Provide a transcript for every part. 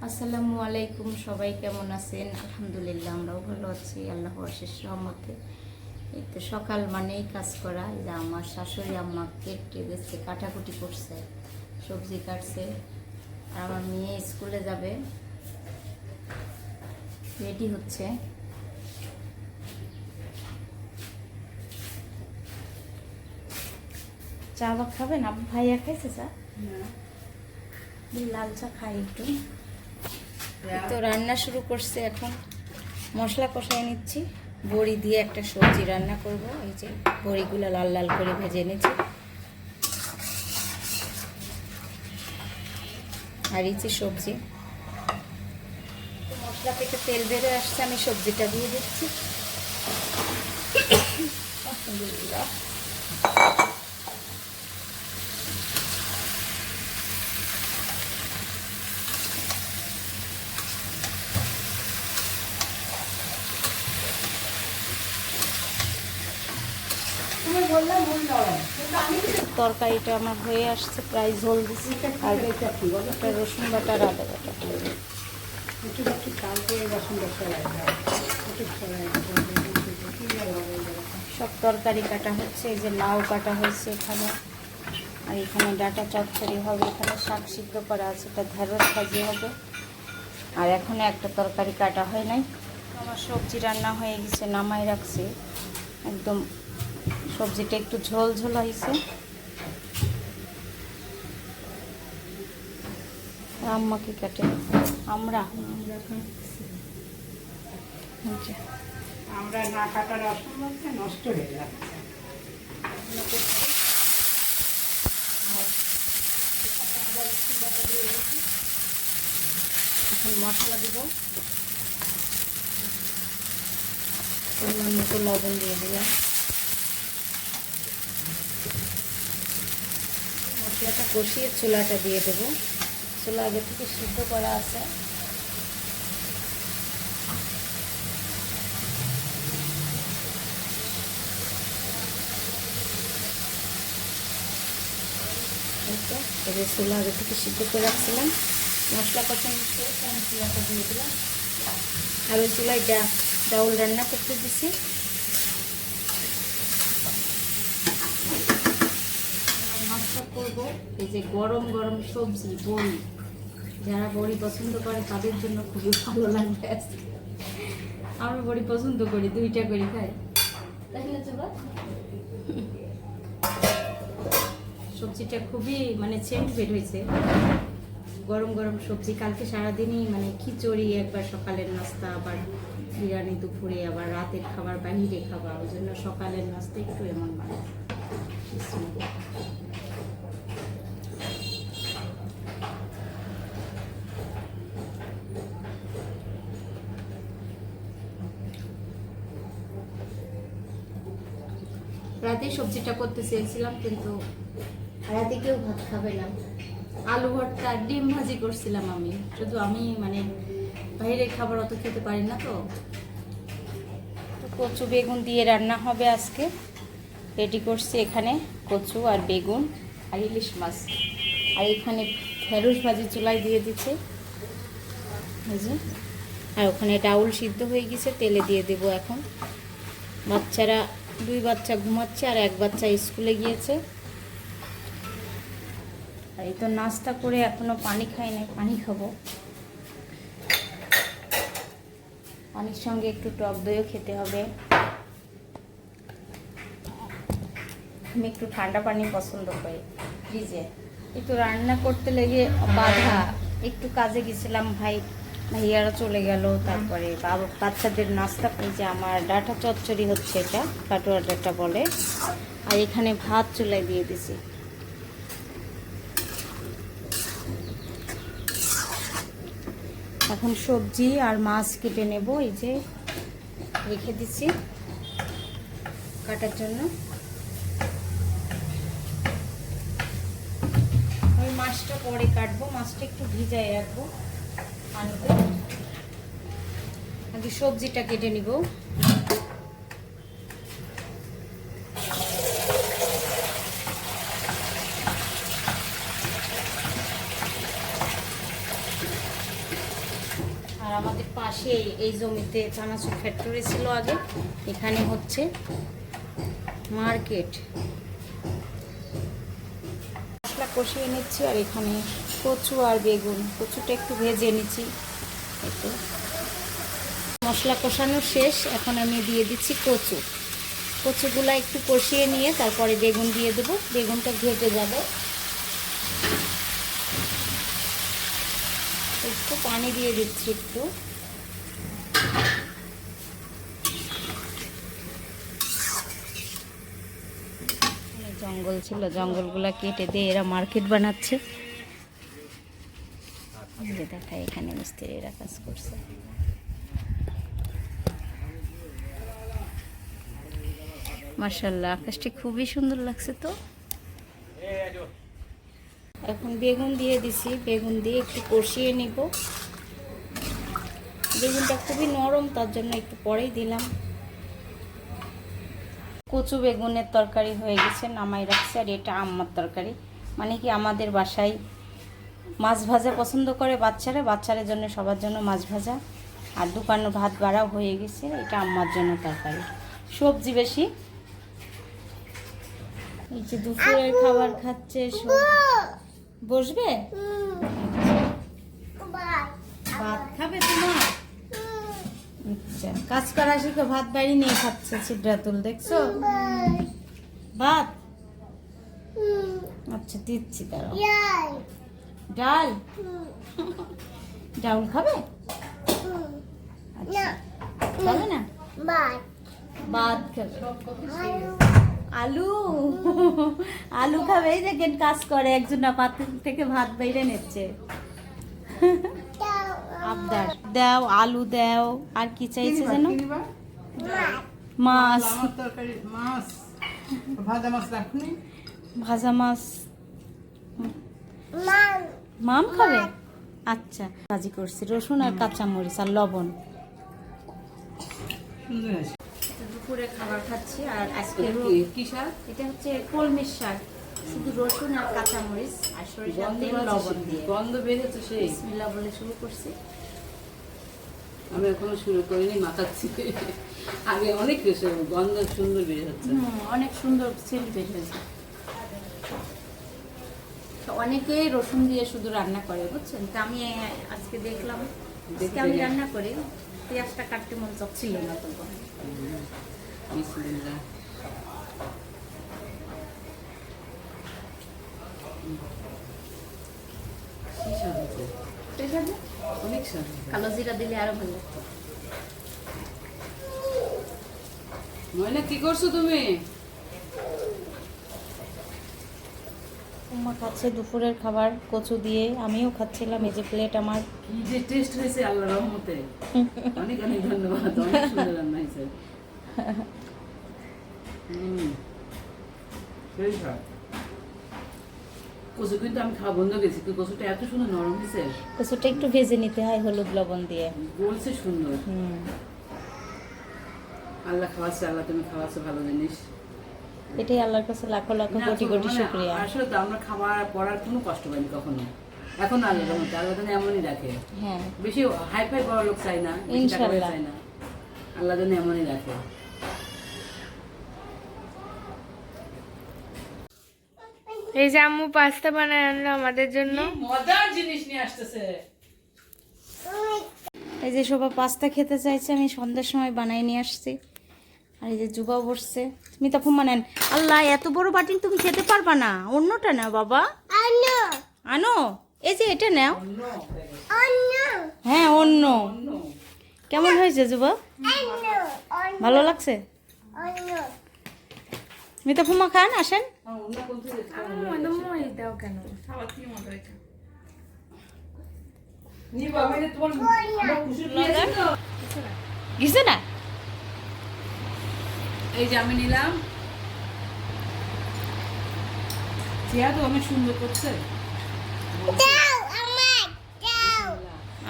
আসসালামু আলাইকুম, সবাই কেমন আছেন? আলহামদুলিল্লাহ, আমরাও ভালো আছি আল্লাহর অশেষ রহমতে। এই তো সকাল মানেই কাজ করা। এই যে আমার শাশুড়ি আম্মা কেটে গেছে, কাটাকুটি করছে, সবজি কাটছে। আর আমার মেয়ে স্কুলে যাবে, রেডি হচ্ছে। চা বা খাবেন? ভাইয়া খাইছে চা? লাল চা খাই একটু। তো রান্না শুরু করছে, এখন মশলা কষায় নিচ্ছি। বড়ি দিয়ে একটা সবজি রান্না করব। এই যে বড়িগুলো লাল লাল করে ভেজে নিচ্ছি। আর এই যে সবজি, মশলা থেকে তেল বেরোয় আসছে, আমি সবজিটা দিয়ে দিচ্ছি। আলহামদুলিল্লাহ। তরকারিটা আমার হয়ে আসছে, প্রায় ঝোল দিচ্ছি। আর একটা রসুন বাটা আর আদা বাটা। সব তরকারি কাটা হচ্ছে। এই যে লাউ কাটা হয়েছে এখানে, আর এখানে ডাটা চচ্চড়ি হবে, এখানে শাক সিদ্ধ করা আছে, এটা ঢেঁড়স ভাজি হবে। আর এখনো একটা তরকারি কাটা হয় নাই। আমার সবজি রান্না হয়ে গেছে, নামাই রাখছি। একদম সবজিটা একটু ঝোল ঝোল হয়েছে। আম্মা কি কাটে? আমরা না কাটার অসম্ভবটা নষ্ট হয়ে যাচ্ছে। এখন মশলা দিব, পরিমাণ মতো লবণ দিয়ে দিলাম। মশলাটা কষিয়ে চুলাটা দিয়ে দেবো। চুলা আগে থেকে সিদ্ধ করা আছে। এই যে চুলা আগে থেকে সিদ্ধ করে রাখছিলাম, মশলা কষানো আমি চুলাটা দিয়ে দিলাম। আর ওই চুলায় ডাউল রান্না করতে দিছি। মাছটা করবো এই যে গরম গরম সবজি বড়ি। যারা বড়ি পছন্দ করে তাদের জন্য খুবই ভালো লাগবে। আমরা বড়ি পছন্দ করি, 2টা করে খাই। সবজিটা খুবই সেন্ট বের হয়েছে। গরম গরম সবজি। কালকে সারাদিনই খিচুড়ি, একবার সকালের নাস্তা, আবার বিরিয়ানি দুপুরে, আবার রাতের খাবার বাহিরে খাবার। ওই জন্য সকালের নাস্তা একটু এমন মানে রাতে সবজিটা করতে চেয়েছিলাম, কিন্তু রাতে কেউ ভাত খাবে না। আলু ভর্তা, ডিম ভাজি করছিলাম আমি। শুধু আমি বাইরের খাবার অত খেতে পারি না। তো কচু বেগুন দিয়ে রান্না হবে আজকে। রেডি করছি এখানে কচু আর বেগুন আর ইলিশ মাছ। আর এখানে ঢেঁড়স ভাজি চুলায় দিয়ে দিচ্ছে। আর ওখানে ডাউল সিদ্ধ হয়ে গেছে, তেলে দিয়ে দেব এখন। বাচ্চারা 2 বাচ্চা ঘুমাচ্ছে, আর 1 বাচ্চা স্কুলে গিয়েছে। আর এই তো নাস্তা করে এখনো পানি খাই নাই, পানি খাবো। পানির সঙ্গে একটু টক দইও খেতে হবে। আমি একটু ঠান্ডা পানি পছন্দ করি ফ্রিজে। একটু রান্না করতে লেগে বাধা। একটু কাজে গেছিলাম, ভাইয়ারা চলে গেল। তারপরে বাচ্চাদের নাস্তা। এই যে আমার ডাটা চচ্চড়ি হচ্ছে, এটা কাটোয়া ডাটা বলে। আর এখানে ভাত চুলায় দিয়ে দিছি। এখন সবজি আর মাছ কেটে নেব। এই যে রেখে দিচ্ছি কাটার জন্য। আমি মাছটা পরে কাটবো, মাছটা একটু ভিজায় রাখবো পানিতে। আগে সবজিটা কেটে নিব। আর আমাদের পাশে এই জমিতে চানাচুর ফ্যাক্টরি ছিল আগে, এখানে হচ্ছে মার্কেট। মশলা কষিয়ে নিচ্ছি আর এখানে কচু আর বেগুন, কচুটা একটু ভেজে নিচ্ছি। একটু মশলা কষানো শেষ, এখন আমি দিয়ে দিচ্ছি কচু। কচুগুলা একটু কষিয়ে নিয়ে তারপরে বেগুন দিয়ে দেবো, বেগুনটা ঘেটে যাবে। একটু পানি দিয়ে দিচ্ছি একটু। জঙ্গল ছিল, জঙ্গলগুলা কেটে দিয়ে এরা মার্কেট বানাচ্ছে। যে দেখায় এখানে মিস্ত্রিরা কাজ করছে। মাশাআল্লাহ, আকাশটি খুবই সুন্দর লাগছে। তো এখন বেগুন দিয়ে দিছি, বেগুন দিয়ে একটু কষিয়ে নিব। বেগুনটা খুবই নরম, তার জন্য একটু পরেই দিলাম। কচু বেগুনের তরকারি হয়ে গেছে, নামাই রাখছে। আর এটা আম্মার তরকারি, মানে কি আমাদের বাসায় মাছ ভাজা পছন্দ করে বাচ্চারা, বাচ্চাদের জন্য সবার জন্য মাছ ভাজা। আর দোকানে ভাত বাড়াও হয়ে গেছে, এটা আম্মার জন্য তরকারি, সবজি বেশি। এই যে দুপুরের খাবার খাচ্ছে। বসবে, ভাত খাবে তোমার? আচ্ছা, কাজ করা শিখে ভাত বাড়ি নিয়ে খাচ্ছে সিদ্ধাতুল, দেখছো? ভাত আচ্ছা দিচ্ছি, দাঁড়াও। ডাল, ডাউল খাবে? আচ্ছা, খাবে না? ভাত খাবে। আলু, আলু খাবে। এই দেখেন কাজ করে একজন, পাতিল থেকে ভাত বাইরে নিচ্ছে। আবদার দাও, আলু দাও। আর কি চাইছে যেন? মাছ, ভাজা মাছ। মাম খাবে? আচ্ছা, ভাজি করছি, রসুন আর কাঁচামরিচ আর লবণ। দুপুরে খাবার খাচ্ছি। আর আজকে কি শাক? এটা হচ্ছে কলমির শাক, শুধু রসুন আর কাঁচামরিচ আর সরিষার তেল লবণ দিয়ে। গন্ধ বেরোচ্ছে সেই। বিসমিল্লাহ বলে শুরু করছি। আমি এখনো শুরু করিনি, মাখাচ্ছি। আগে অনেক গন্ধ সুন্দর বের হচ্ছে। অনেক সুন্দর সেন্ট বের হয়েছে। তো অনেকেই রসুন দিয়ে শুধু রান্না করে, বুঝছেন? তো আমি আজকে দেখলাম, আজকে আমি রান্না করি। পেঁয়াজটা কাটতে মন চাচ্ছিল না তখন। বিসমিল্লাহ। কি স্বাদ হচ্ছে? ঠিক আছে, অনেক স্বাদ। কালো জিরা দিলে আরো ভালো লাগতো। ময়না কি করছো তুমি? উম্মা খাচ্ছে দুপুরের খাবার কচু দিয়ে, আমিও খাচ্ছিলাম। এই যে প্লেট আমার। কি যে টেস্ট হয়েছে আল্লাহর রহমতে। অনেক অনেক ধন্যবাদ, অনেক সুন্দর রান্না হয়েছে। কচু কিন্তু আমি খাওয়া বন্ধ করেছি, কচুটা এত সুন্দর নরম হয়েছে। কচুটা একটু ভেজে নিতে হয় হলুদ লবণ দিয়ে। বলছে সুন্দর। আল্লাহ খাওয়াচ্ছে, আল্লাহ তুমি খাওয়াচ্ছো ভালো জিনিস। এটাই আল্লাহর কাছে লাখো লাখো কোটি কোটি শুকরিয়া। আসলে তো আমরা খাবার পড়ার কোনো কষ্ট পাইনি কখনো। এখন আল্লাহর রহমতে আল্লাহ যেন এমনই রাখে। হ্যাঁ, বেশি হাই ফাই বড় লোক চাই না, ইনশাআল্লাহ চাই না, আল্লাহ যেন এমনই রাখে। এই যে আম্মু পাস্তা বানায় আনলো আমাদের জন্য। মজার জিনিস নিয়ে আসতেছে। এই যে সবাই পাস্তা খেতে চাইছে, আমি সন্ধ্যার সময় বানাই নিয়ে আসছি। আর এই যে যুবা বসছে। স্মিতা ফুম্মা নেন। আল্লাহ, এত বড় বাটি তুমি খেতে পারবা না, অন্যটা নাও বাবা। আনো, এই যে এটা নাও। হ্যাঁ, অন্য। কেমন হয়েছে যুবা? ভালো লাগছে? স্মিতা ফুম্মা খান, আসেন। দাও কেন? গেছে না? এই যে আমি নিলাম। চেয়ার তো অনেক সুন্দর করছে।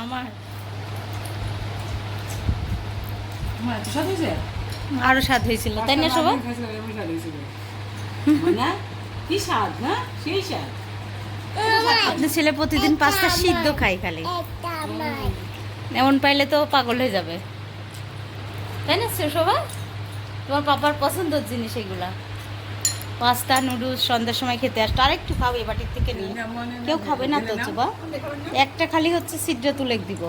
আমার আমার এত স্বাদ হয়েছে। আরো স্বাদ হয়েছিল, তাই না সবাই? না কি স্বাদ, না সেই স্বাদ। আপনার ছেলে প্রতিদিন পাস্তা সিদ্ধ খায় খালি। এমন পাইলে তো পাগল হয়ে যাবে, তাই না শোভা? তোমার পাপার পছন্দের জিনিস এগুলা, পাস্তা নুডলস সন্ধ্যার সময় খেতে আসতো। আরেকটু খাও এ বাটির থেকে নিয়ে, কেউ খাবে না তো চোবা, একটা খালি হচ্ছে সিদ্ধ তুলে দিব।